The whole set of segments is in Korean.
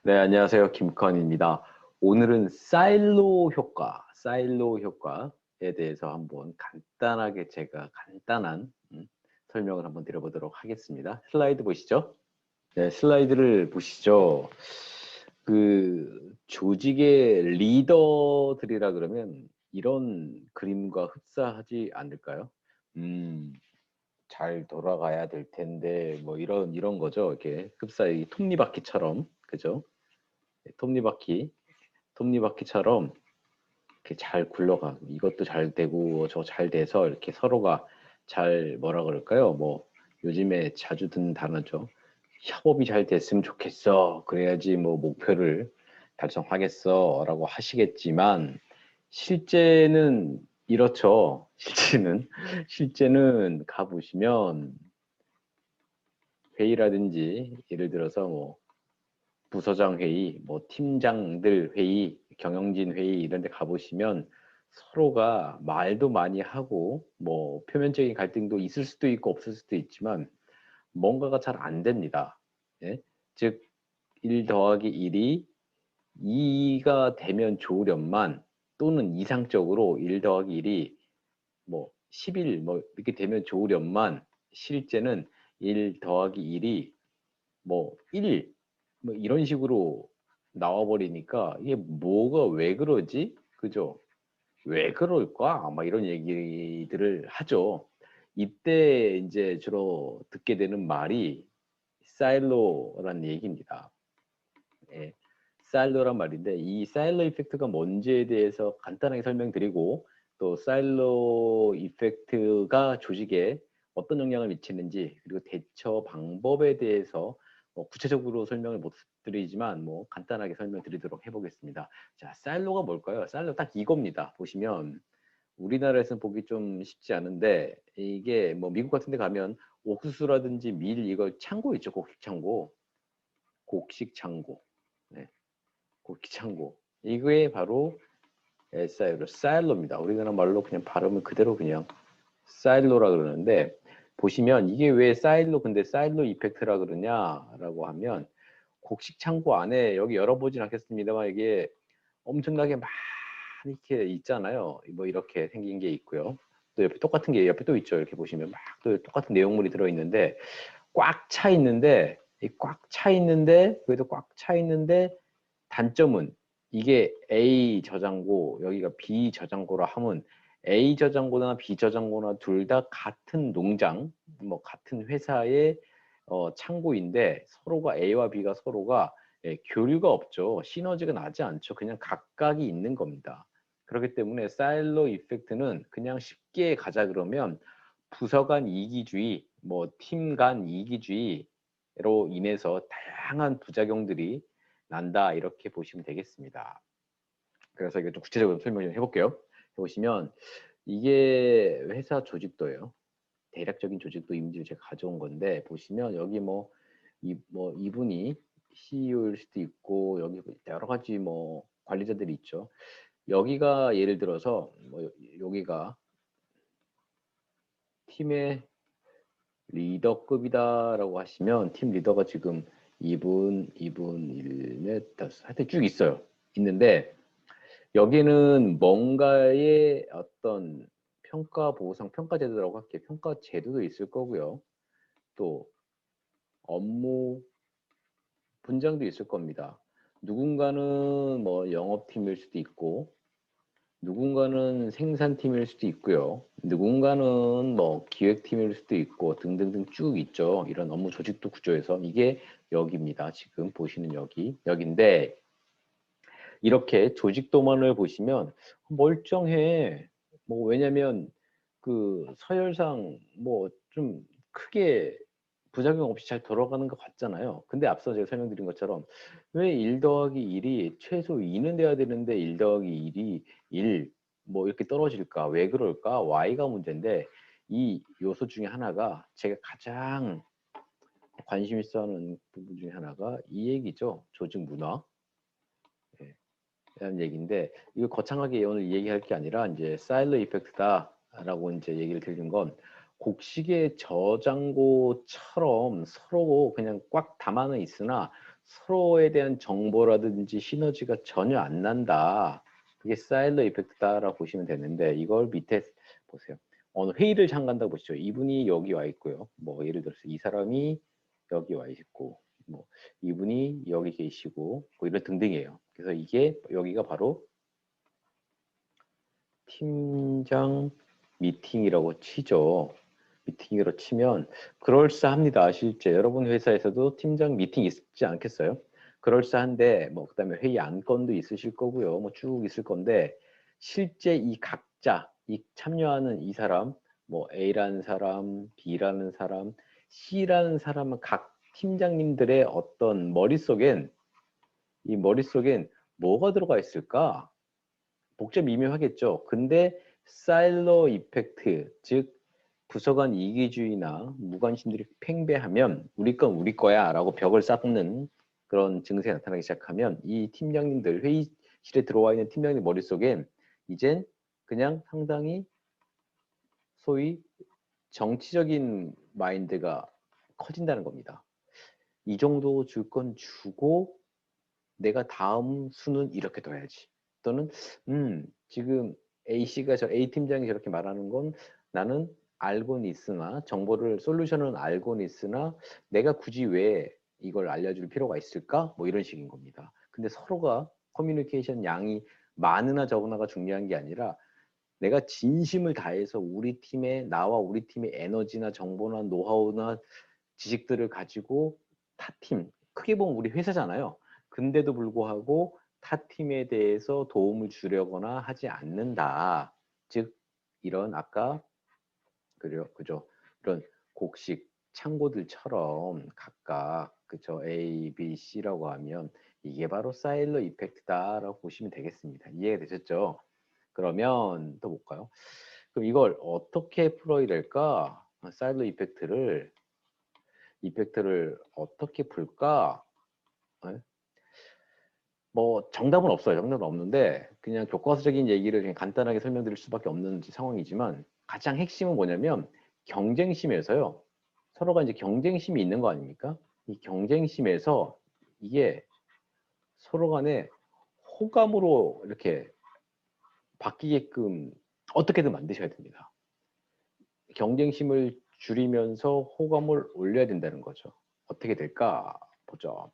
네, 안녕하세요. 김컨입니다. 오늘은 사일로 효과에 대해서 한번 간단하게 제가 간단한 설명을 한번 드려보도록 하겠습니다. 슬라이드 보시죠. 네, 슬라이드를 보시죠. 그 조직의 리더들이라 그러면 이런 그림과 흡사하지 않을까요? 음, 잘 돌아가야 될 텐데 뭐 이런 거죠. 이렇게 흡사히 톱니바퀴처럼 그죠? 네, 톱니바퀴처럼 이렇게 잘 굴러가. 이것도 잘 되고 저 잘 돼서 이렇게 서로가 잘 뭐라 그럴까요? 뭐 요즘에 자주 듣는 단어죠. 협업이 잘 됐으면 좋겠어. 그래야지 뭐 목표를 달성하겠어라고 하시겠지만 실제는 이렇죠. 실제는 가 보시면 회의라든지 예를 들어서 뭐 부서장 회의, 뭐 팀장들 회의, 경영진 회의 이런 데 가보시면 서로가 말도 많이 하고 뭐 표면적인 갈등도 있을 수도 있고 없을 수도 있지만 뭔가가 잘 안 됩니다. 예? 즉, 1 더하기 1이 2가 되면 좋으련만 또는 이상적으로 1 더하기 1이 뭐 11, 뭐 이렇게 되면 좋으련만 실제는 1 더하기 1이 뭐 1, 뭐 이런 식으로 나와 버리니까 이게 뭐가 왜 그러지? 그죠? 왜 그럴까? 막 이런 얘기들을 하죠. 이때 이제 주로 듣게 되는 말이 사일로라는 얘기입니다. 예. 사일로란 말인데 이 사일로 이펙트가 뭔지에 대해서 간단하게 설명드리고 또 사일로 이펙트가 조직에 어떤 영향을 미치는지 그리고 대처 방법에 대해서 구체적으로 설명을 못 드리지만 뭐 간단하게 설명드리도록 해보겠습니다. 자, 사일로가 뭘까요? 사일로 딱 이겁니다. 보시면 우리나라에서는 보기 좀 쉽지 않은데 이게 뭐 미국 같은 데 가면 옥수수라든지 밀 이거 창고 있죠. 곡식 창고. 네. 곡창고 이게 바로 사일로입니다. 우리나라 말로 그냥 발음을 그대로 그냥 사일로라 그러는데 보시면 이게 왜 사일로 근데 사일로 이펙트라 그러냐라고 하면 곡식 창고 안에 여기 열어보진 않겠습니다만 이게 엄청나게 많이 이렇게 있잖아요. 뭐 이렇게 생긴 게 있고요. 또 옆에 똑같은 게 옆에 또 있죠. 이렇게 보시면 막 또 똑같은 내용물이 들어있는데 꽉 차 있는데 꽉 차 있는데 그래도 꽉 차 있는데 단점은 이게 A 저장고 여기가 B 저장고라 하면 A 저장고나 B 저장고나 둘 다 같은 농장 뭐 같은 회사의 창고인데 서로가 A와 B가 서로가 교류가 없죠. 시너지가 나지 않죠. 그냥 각각이 있는 겁니다. 그렇기 때문에 사일로 이펙트는 그냥 쉽게 가자 그러면 부서 간 이기주의, 뭐 팀 간 이기주의로 인해서 다양한 부작용들이 난다 이렇게 보시면 되겠습니다. 그래서 이게 좀 구체적으로 설명 좀 해볼게요. 보시면 이게 회사 조직도예요. 대략적인 조직도 이미지를 제가 가져온 건데 보시면 여기 뭐 이분이 CEO일 수도 있고 여기 여러 가지 뭐 관리자들이 있죠. 여기가 예를 들어서 뭐 여기가 팀의 리더급이다라고 하시면 팀 리더가 지금 2분, 1, 넷, 다섯 하여튼 쭉 있어요. 있는데 여기는 뭔가의 어떤 평가 보상, 평가 제도라고 할게요. 평가 제도도 있을 거고요. 또 업무 분장도 있을 겁니다. 누군가는 뭐 영업팀일 수도 있고 누군가는 생산팀일 수도 있고요. 누군가는 뭐 기획팀일 수도 있고 등등등 쭉 있죠. 이런 업무 조직도 구조에서 이게 여기입니다. 지금 보시는 여기인데 이렇게 조직도만을 보시면 멀쩡해. 뭐 왜냐면 그 서열상 뭐 좀 크게 부작용 없이 잘 돌아가는 것 같잖아요. 근데 앞서 제가 설명드린 것처럼 왜 1 더하기 1이 최소 2는 돼야 되는데 1 더하기 1이 1, 뭐 이렇게 떨어질까? 왜 그럴까? Y가 문제인데 이 요소 중에 하나가 제가 가장 관심 있어 하는 부분 중에 하나가 이 얘기죠. 조직 문화. 예. 라는 얘기인데 이거 거창하게 오늘 얘기할 게 아니라 이제 사일러 이펙트다라고 이제 얘기를 드리는 건 곡식의 저장고처럼 서로 그냥 꽉 담아는 있으나 서로에 대한 정보라든지 시너지가 전혀 안 난다. 그게 사일러 이펙트다라고 보시면 되는데 이걸 밑에 보세요. 어느 회의를 참가한다고 보시죠. 이분이 여기 와 있고요. 뭐 예를 들어서 이 사람이 여기 와 있고 뭐 이분이 여기 계시고 뭐 이런 등등이에요. 그래서 이게 여기가 바로 팀장 미팅이라고 치죠. 미팅으로 치면 그럴싸합니다. 실제 여러분 회사에서도 팀장 미팅 있지 않겠어요? 그럴싸한데 뭐 그다음에 회의 안건도 있으실 거고요. 뭐 쭉 있을 건데 실제 이 각자 이 참여하는 이 사람 뭐 A라는 사람, B라는 사람, C라는 사람은 각 팀장님들의 어떤 머릿속엔 이 머릿속엔 뭐가 들어가 있을까? 복잡 미묘하겠죠. 근데 사일러 이펙트, 즉 부서 간 이기주의나 무관심들이 팽배하면 우리 건 우리 거야 라고 벽을 쌓는 그런 증세가 나타나기 시작하면 이 팀장님들 회의실에 들어와 있는 팀장님 머릿속엔 이젠 그냥 상당히 소위 정치적인 마인드가 커진다는 겁니다. 이 정도 줄 건 주고 내가 다음 수는 이렇게 둬야지. 또는 지금 A씨가 저 A팀장이 저렇게 말하는 건 나는 알고는 있으나 정보를 솔루션은 알고는 있으나 내가 굳이 왜 이걸 알려줄 필요가 있을까? 뭐 이런 식인 겁니다. 근데 서로가 커뮤니케이션 양이 많으나 적으나가 중요한 게 아니라 내가 진심을 다해서 우리 팀에 나와 우리 팀의 에너지나 정보나 노하우나 지식들을 가지고 타 팀, 크게 보면 우리 회사잖아요. 근데도 불구하고 타 팀에 대해서 도움을 주려거나 하지 않는다. 즉 이런 아까 그죠? 이런 곡식 창고들처럼 각각 그죠? A, B, C라고 하면 이게 바로 사일러 이펙트다라고 보시면 되겠습니다. 이해가 되셨죠? 그러면 또 볼까요? 그럼 이걸 어떻게 풀어야 될까? 사일러 이펙트를 어떻게 풀까? 네? 뭐 정답은 없어요. 정답은 없는데 그냥 교과서적인 얘기를 그냥 간단하게 설명드릴 수밖에 없는 상황이지만 가장 핵심은 뭐냐면 경쟁심에서요. 서로가 이제 경쟁심이 있는 거 아닙니까? 이 경쟁심에서 이게 서로 간에 호감으로 이렇게 바뀌게끔 어떻게든 만드셔야 됩니다. 경쟁심을 줄이면서 호감을 올려야 된다는 거죠. 어떻게 될까 보죠.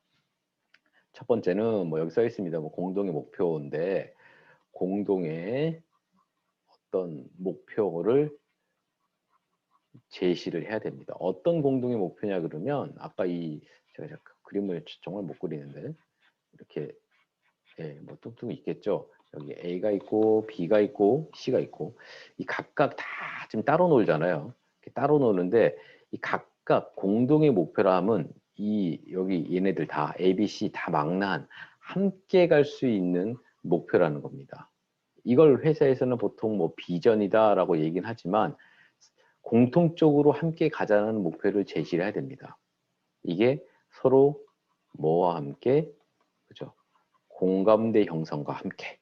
첫 번째는 뭐 여기 써 있습니다. 뭐 공동의 목표인데 공동의 어떤 목표를 제시를 해야 됩니다. 어떤 공동의 목표냐 그러면 아까 제가 그림을 정말 못 그리는데 이렇게 뭐 뚱뚱 있겠죠. 여기 A가 있고 B가 있고 C가 있고 이 각각 다 지금 따로 놀잖아요. 따로 노는데 이 각각 공동의 목표라 하면 여기 얘네들 다 A, B, C 다 망라한 함께 갈 수 있는 목표라는 겁니다. 이걸 회사에서는 보통 뭐 비전이다라고 얘기는 하지만 공통적으로 함께 가자는 목표를 제시를 해야 됩니다. 이게 서로 뭐와 함께 그죠? 공감대 형성과 함께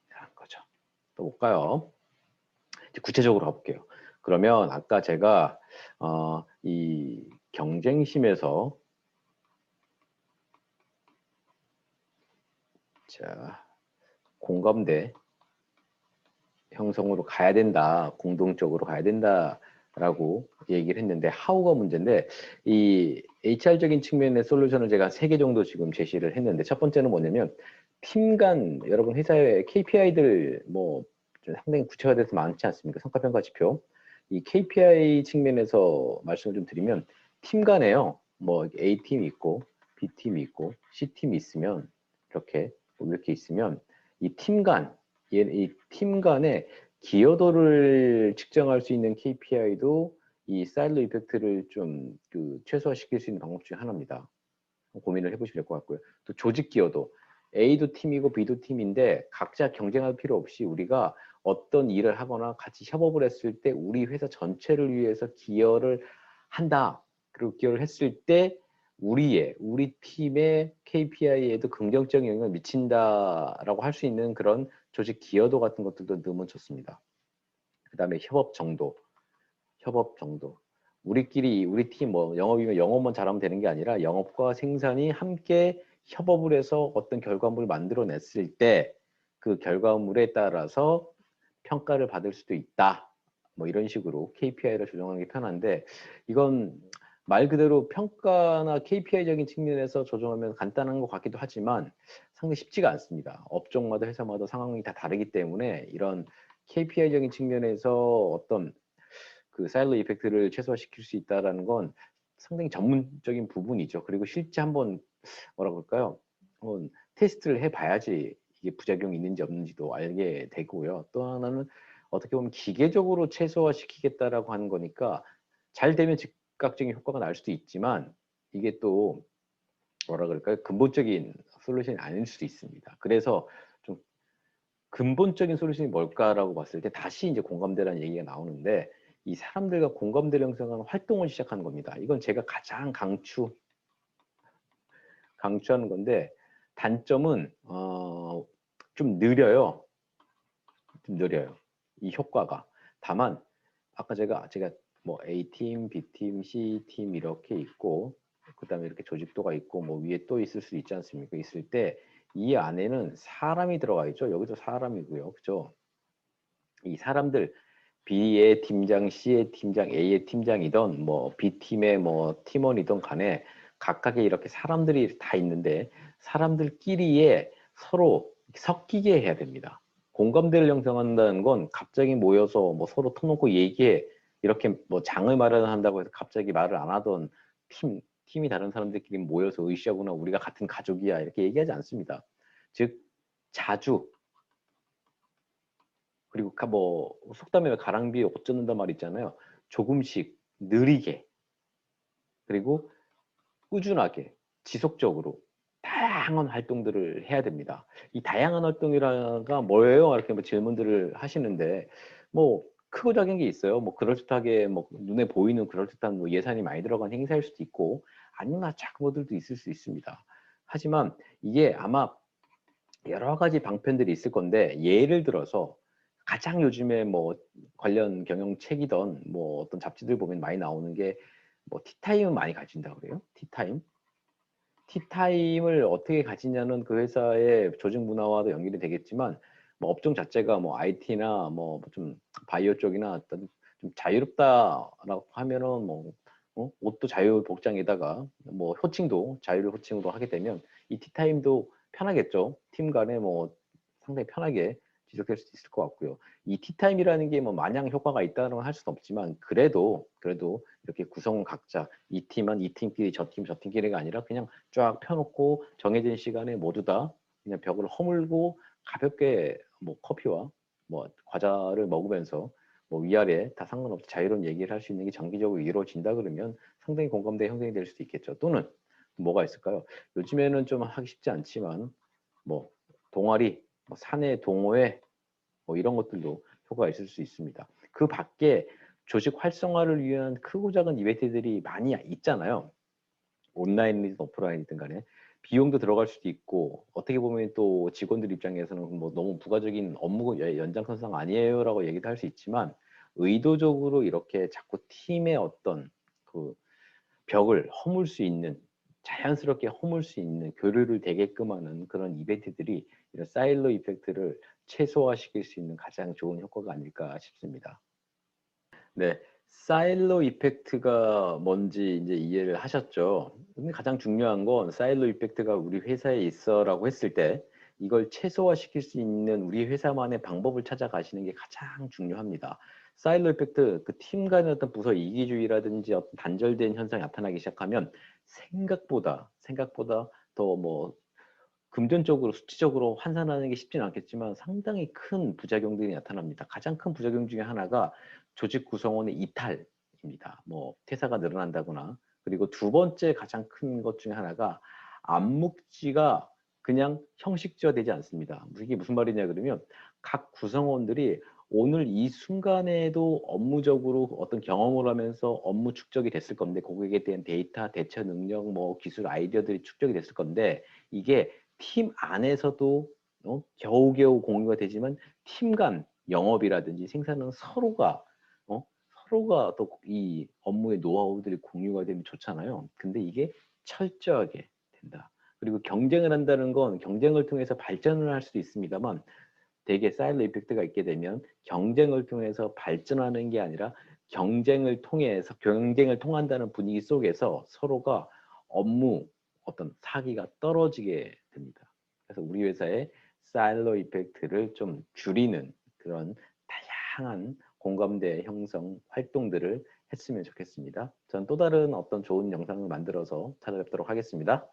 하는 거죠. 또 볼까요? 이제 구체적으로 가볼게요. 그러면 아까 제가 이 경쟁심에서 자 공감대 형성으로 가야 된다, 공동적으로 가야 된다라고 얘기를 했는데 how가 문제인데 이 HR적인 측면의 솔루션을 제가 3개 정도 지금 제시를 했는데 첫 번째는 뭐냐면 팀 간 여러분 회사의 KPI들 뭐 상당히 구체화돼서 많지 않습니까? 성과평가 지표. 이 KPI 측면에서 말씀을 좀 드리면 팀 간에요. 뭐 A팀이 있고 B팀이 있고 C팀이 있으면 이렇게 있으면 이 팀 간의 기여도를 측정할 수 있는 KPI도 이 사일러 이펙트를 좀 최소화시킬 수 있는 방법 중에 하나입니다. 고민을 해보시면 될 것 같고요. 또 조직 기여도 A도 팀이고 B도 팀인데 각자 경쟁할 필요 없이 우리가 어떤 일을 하거나 같이 협업을 했을 때 우리 회사 전체를 위해서 기여를 한다. 그리고 기여를 했을 때 우리 팀의 KPI에도 긍정적인 영향을 미친다라고 할 수 있는 그런 조직 기여도 같은 것들도 넣으면 좋습니다. 그 다음에 협업 정도. 우리 팀 뭐 영업이면 영업만 잘하면 되는 게 아니라 영업과 생산이 함께 협업을 해서 어떤 결과물을 만들어냈을 때 그 결과물에 따라서 평가를 받을 수도 있다. 뭐 이런 식으로 KPI를 조정하는 게 편한데 이건 말 그대로 평가나 KPI적인 측면에서 조정하면 간단한 것 같기도 하지만 상당히 쉽지가 않습니다. 업종마다 회사마다 상황이 다 다르기 때문에 이런 KPI적인 측면에서 어떤 그 사일로 이펙트를 최소화시킬 수 있다라는 건 상당히 전문적인 부분이죠. 그리고 실제 한번 뭐라 그럴까요? 한번 테스트를 해봐야지 이게 부작용이 있는지 없는지도 알게 되고요. 또 하나는 어떻게 보면 기계적으로 최소화시키겠다라고 하는 거니까 잘 되면 즉각적인 효과가 날 수도 있지만 이게 또 뭐라 그럴까요? 근본적인 솔루션이 아닐 수도 있습니다. 그래서 좀 근본적인 솔루션이 뭘까라고 봤을 때 다시 이제 공감대라는 얘기가 나오는데 이 사람들과 공감대를 형성하는 활동을 시작하는 겁니다. 이건 제가 가장 강추하는 건데 단점은 좀 느려요. 좀 느려요. 이 효과가. 다만 아까 제가 뭐 A팀, B팀, C팀 이렇게 있고 그다음에 이렇게 조직도가 있고 뭐 위에 또 있을 수 있지 않습니까? 있을 때 이 안에는 사람이 들어가 있죠. 여기도 사람이고요. 그죠? 이 사람들 B의 팀장, C의 팀장, A의 팀장이던 뭐 B팀의 뭐 팀원이던 간에 각각의 이렇게 사람들이 다 있는데 사람들끼리에 서로 섞이게 해야 됩니다. 공감대를 형성한다는 건 갑자기 모여서 뭐 서로 터놓고 얘기해 이렇게 뭐 장을 마련한다고 해서 갑자기 말을 안 하던 팀이 다른 사람들끼리 모여서 으쌰구나 우리가 같은 가족이야 이렇게 얘기하지 않습니다. 즉 자주 그리고 뭐 속담에 가랑비에 옷 젖는단 말 있잖아요. 조금씩 느리게 그리고 꾸준하게 지속적으로 다양한 활동들을 해야 됩니다. 이 다양한 활동이라가 뭐예요? 이렇게 뭐 질문들을 하시는데 뭐 크고 작은 게 있어요. 뭐 그럴듯하게 뭐 눈에 보이는 그럴듯한 뭐 예산이 많이 들어간 행사일 수도 있고 아니면 작은 것들도 있을 수 있습니다. 하지만 이게 아마 여러 가지 방편들이 있을 건데 예를 들어서 가장 요즘에 뭐 관련 경영책이던 뭐 어떤 잡지들 보면 많이 나오는 게 뭐 티타임은 많이 가진다 그래요. 티타임. 티타임을 어떻게 가지냐는 그 회사의 조직 문화와도 연결이 되겠지만 뭐 업종 자체가 뭐 IT나 뭐 좀 바이오 쪽이나 어떤 좀 자유롭다라고 하면은 뭐 옷도 자유 복장에다가 뭐 호칭도 자유를 호칭으로 하게 되면 이 티타임도 편하겠죠. 팀 간에 뭐 상당히 편하게 지속될 수 있을 것 같고요. 이 티타임이라는 게 뭐 마냥 효과가 있다는 할 수는 없지만 그래도 이렇게 구성원 각자 이 팀은 이 팀끼리 저 팀끼리가 아니라 그냥 쫙 펴놓고 정해진 시간에 모두 다 그냥 벽을 허물고 가볍게 뭐 커피와 뭐 과자를 먹으면서 뭐 위아래 다 상관없이 자유로운 얘기를 할 수 있는 게 장기적으로 이루어진다 그러면 상당히 공감대 형성이 될 수도 있겠죠. 또는 뭐가 있을까요? 요즘에는 좀 하기 쉽지 않지만 뭐 동아리, 뭐 사내 동호회 뭐 이런 것들도 효과가 있을 수 있습니다. 그 밖에 조직 활성화를 위한 크고 작은 이벤트들이 많이 있잖아요. 온라인이든 오프라인이든 간에 비용도 들어갈 수도 있고 어떻게 보면 또 직원들 입장에서는 뭐 너무 부가적인 업무 연장선상 아니에요라고 얘기도 할 수 있지만 의도적으로 이렇게 자꾸 팀의 어떤 그 벽을 허물 수 있는 자연스럽게 허물 수 있는 교류를 되게끔 하는 그런 이벤트들이 이런 사일로 이펙트를 최소화시킬 수 있는 가장 좋은 효과가 아닐까 싶습니다. 네, 사일로 이펙트가 뭔지 이제 이해를 하셨죠. 근데 가장 중요한 건 사일로 이펙트가 우리 회사에 있어라고 했을 때 이걸 최소화시킬 수 있는 우리 회사만의 방법을 찾아가시는 게 가장 중요합니다. 사일로 이펙트, 그 팀 간의 어떤 부서 이기주의라든지 어떤 단절된 현상이 나타나기 시작하면 생각보다 더 뭐 금전적으로 수치적으로 환산하는 게 쉽지는 않겠지만 상당히 큰 부작용들이 나타납니다. 가장 큰 부작용 중에 하나가 조직 구성원의 이탈입니다. 뭐 퇴사가 늘어난다거나 그리고 두 번째 가장 큰 것 중에 하나가 암묵지가 그냥 형식화되지 않습니다. 이게 무슨 말이냐 그러면 각 구성원들이 오늘 이 순간에도 업무적으로 어떤 경험을 하면서 업무 축적이 됐을 건데 고객에 대한 데이터, 대처 능력, 뭐 기술 아이디어들이 축적이 됐을 건데 이게 팀 안에서도 겨우겨우 공유가 되지만 팀 간 영업이라든지 생산은 서로가 또 이 업무의 노하우들이 공유가 되면 좋잖아요. 근데 이게 철저하게 된다. 그리고 경쟁을 한다는 건 경쟁을 통해서 발전을 할 수도 있습니다만 대개 사일로 이펙트가 있게 되면 경쟁을 통해서 발전하는 게 아니라 경쟁을 통한다는 분위기 속에서 서로가 업무 어떤 사기가 떨어지게 됩니다. 그래서 우리 회사의 사일로 이펙트를 좀 줄이는 그런 다양한 공감대 형성 활동들을 했으면 좋겠습니다. 전 또 다른 어떤 좋은 영상을 만들어서 찾아뵙도록 하겠습니다.